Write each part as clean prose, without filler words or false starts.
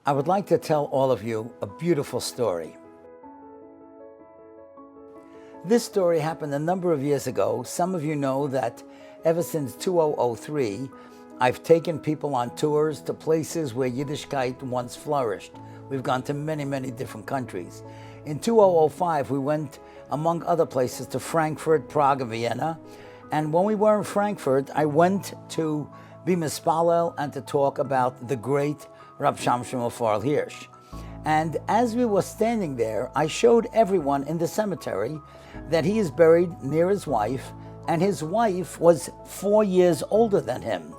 I would like to tell all of you a beautiful story. This story happened a number of years ago. Some of you know that ever since 2003, I've taken people on tours to places where Yiddishkeit once flourished. We've gone to many, many different countries. In 2005, we went, among other places, to Frankfurt, Prague, and Vienna. And when we were in Frankfurt, I went to be mispalel and to talk about the great Rav Paysach Krohn. And as we were standing there, I showed everyone in the cemetery that he is buried near his wife, and his wife was 4 years older than him.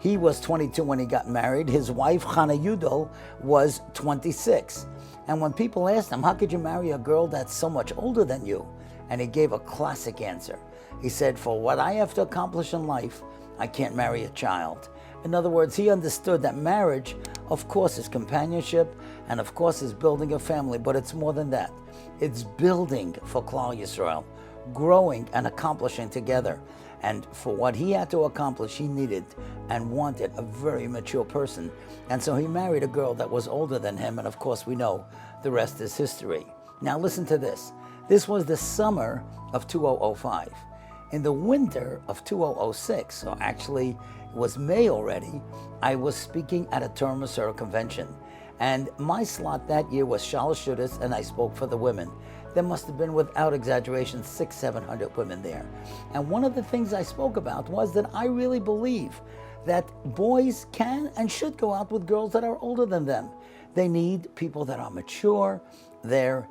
He was 22 when he got married. His wife, Chana Yudel, was 26. And when people asked him, how could you marry a girl that's so much older than you? And he gave a classic answer. He said, for what I have to accomplish in life, I can't marry a child. In other words, he understood that marriage, of course, is companionship, and of course is building a family, but it's more than that. It's building for Klal Yisroel, growing and accomplishing together. And for what he had to accomplish, he needed and wanted a very mature person. And so he married a girl that was older than him, and of course we know the rest is history. Now listen to this. This was the summer of 2005. In the winter of 2006, so actually it was May already, I was speaking at a Torah Masorah convention. And my slot that year was Shalosh Shudis, and I spoke for the women. There must have been, without exaggeration, 600-700 women there. And one of the things I spoke about was that I really believe that boys can and should go out with girls that are older than them. They need people that are mature, they're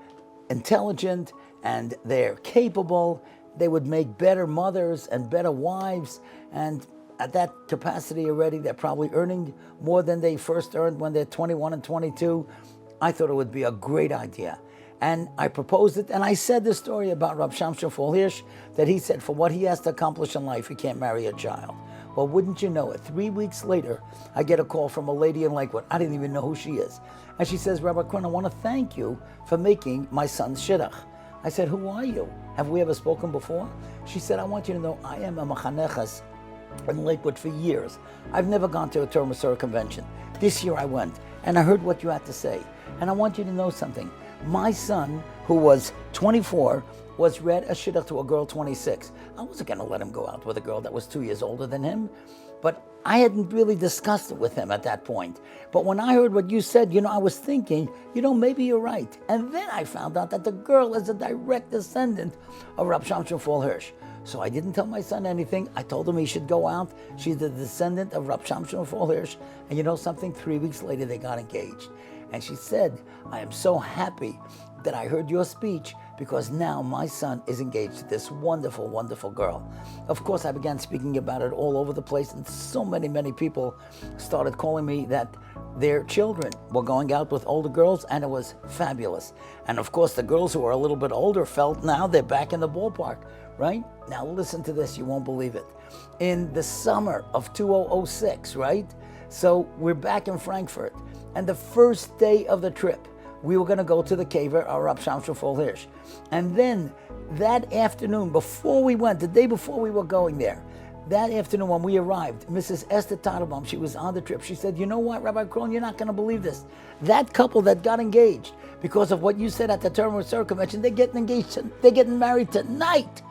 intelligent, and they're capable. They would make better mothers and better wives, and at that capacity already, they're probably earning more than they first earned when they're 21 and 22. I thought it would be a great idea. And I proposed it, and I said the story about Rav Paysach Krohn, that he said for what he has to accomplish in life, he can't marry a child. Well, wouldn't you know it, 3 weeks later, I get a call from a lady in Lakewood. I didn't even know who she is. And she says, Rabbi Krohn, I want to thank you for making my son's shidduch. I said, who are you? Have we ever spoken before? She said, I want you to know I am a machanechas in Lakewood for years. I've never gone to a Torah Masorah convention. This year I went, and I heard what you had to say. And I want you to know something. My son, who was 24, was read a shidduch to a girl 26. I wasn't going to let him go out with a girl that was 2 years older than him, but I hadn't really discussed it with him at that point. But when I heard what you said, I was thinking, maybe you're right. And then I found out that the girl is a direct descendant of Rav Paysach Krohn. So I didn't tell my son anything. I told him he should go out. She's the descendant of Rav Paysach Krohn. And you know something? 3 weeks later, they got engaged. And she said, I am so happy that I heard your speech, because now my son is engaged to this wonderful, wonderful girl. Of course, I began speaking about it all over the place, and so many, many people started calling me that their children were going out with older girls, and it was fabulous. And of course, the girls who are a little bit older felt now they're back in the ballpark, right? Now listen to this, you won't believe it. In the summer of 2006, right? So we're back in Frankfurt, and the first day of the trip, we were going to go to the kever of Rav Paysach Krohn. And then that afternoon, before we went, the day before we were going there, that afternoon when we arrived, Mrs. Esther Tatelbaum, she was on the trip. She said, you know what, Rabbi Krohn, you're not going to believe this. That couple that got engaged, because of what you said at the Torah Masorah convention, they're getting engaged, they're getting married tonight,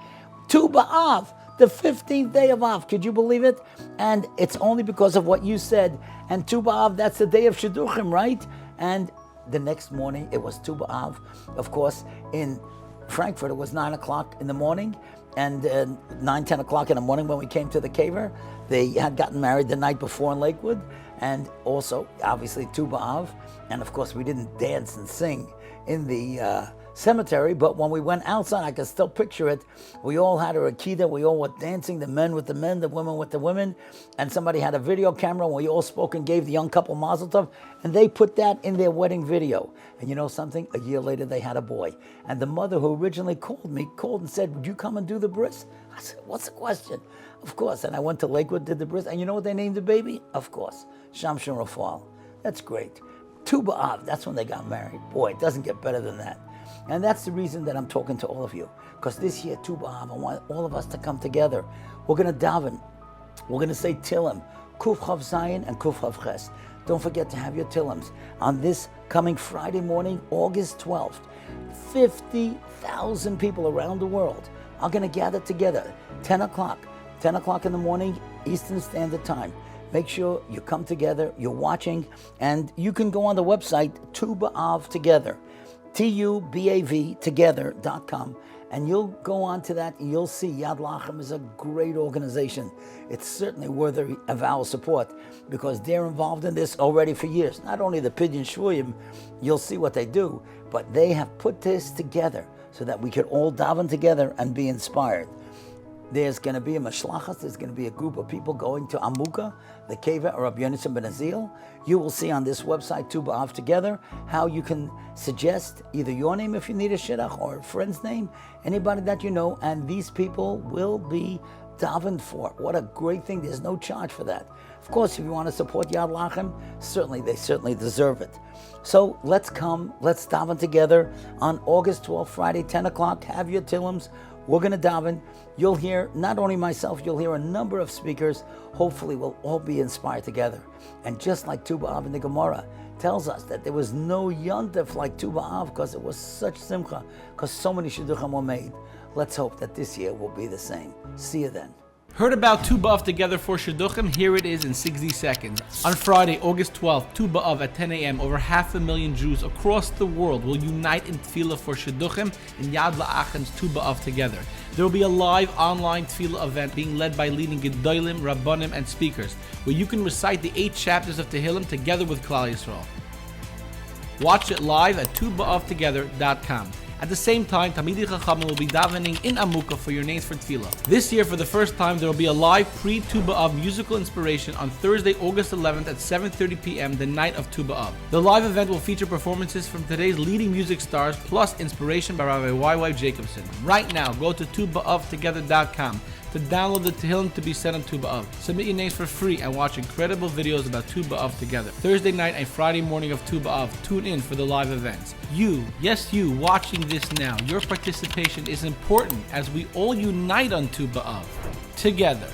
Tu B'Av, the 15th day of Av. Could you believe it? And it's only because of what you said. And Tu B'Av, that's the day of shidduchim, right? And the next morning, it was Tu B'Av. Of course, in Frankfurt, it was 9 o'clock in the morning, and 9, 10 o'clock in the morning when we came to the kever. They had gotten married the night before in Lakewood, and also, obviously, Tu B'Av. And of course, we didn't dance and sing in the cemetery, but when we went outside, I can still picture it. We all had a akida, we all were dancing, the men with the men, the women with the women, and somebody had a video camera, and we all spoke and gave the young couple mazel tov, and they put that in their wedding video. And you know something? A year later, they had a boy. And the mother who originally called me, called and said, would you come and do the bris? I said, what's the question? Of course. And I went to Lakewood, did the bris, and you know what they named the baby? Of course, Shamshon Rafal. That's great. Tu B'Av, that's when they got married. Boy, it doesn't get better than that. And that's the reason that I'm talking to all of you. Because this year, Tu B'Av, I want all of us to come together. We're going to daven. We're going to say Tillim, Kuf Chav Zayin and Kuf Chav Ches. Don't forget to have your Tillums on this coming Friday morning, August 12th. 50,000 people around the world are going to gather together, 10 o'clock in the morning, Eastern Standard Time. Make sure you come together, you're watching, and you can go on the website, Tu B'Av Together, TUBAV together.com, and you'll go on to that and you'll see Yad Lachem is a great organization. It's certainly worthy of our support because they're involved in this already for years. Not only the Pidyon Shvuyim, you'll see what they do, but they have put this together so that we could all daven together and be inspired. There's going to be a mashlachas, there's going to be a group of people going to Amuka, the Keva or Rabbi Yonasan ben Azil. You will see on this website, Tu B'Av Together, how you can suggest either your name if you need a shidduch or a friend's name, anybody that you know, and these people will be davened for. What a great thing. There's no charge for that. Of course, if you want to support Yad Lachem, they certainly deserve it. So let's come, let's daven together on August 12th, Friday, 10 o'clock. Have your Tillums. We're going to daven. You'll hear, not only myself, you'll hear a number of speakers. Hopefully we'll all be inspired together. And just like Tu B'Av in the Gemara tells us that there was no yontif like Tu B'Av because it was such simcha, because so many shidduchim were made. Let's hope that this year will be the same. See you then. Heard about Tu B'Av Together for Shidduchim? Here it is in 60 seconds. On Friday, August 12th, Tu B'Av at 10 a.m., over 500,000 Jews across the world will unite in Tefillah for Shidduchim in Yad La'achem's Tu B'Av Together. There will be a live online Tefillah event being led by leading Gedolim, Rabbanim, and speakers, where you can recite the 8 chapters of Tehillim together with Klal Yisroel. Watch it live at tuba'avtogether.com. At the same time, Talmidei Chachamim will be davening in Amuka for your names for Tefillah. This year, for the first time, there will be a live pre-Tu B'Av musical inspiration on Thursday, August 11th at 7:30 p.m., the night of Tu B'Av. The live event will feature performances from today's leading music stars, plus inspiration by Rabbi Y.Y. Jacobson. Right now, go to tuba'avtogether.com to download the Tehillim to be said on Tu B'Av. Submit your names for free and watch incredible videos about Tu B'Av together. Thursday night and Friday morning of Tu B'Av, tune in for the live events. You, yes you, watching this now, your participation is important as we all unite on Tu B'Av together.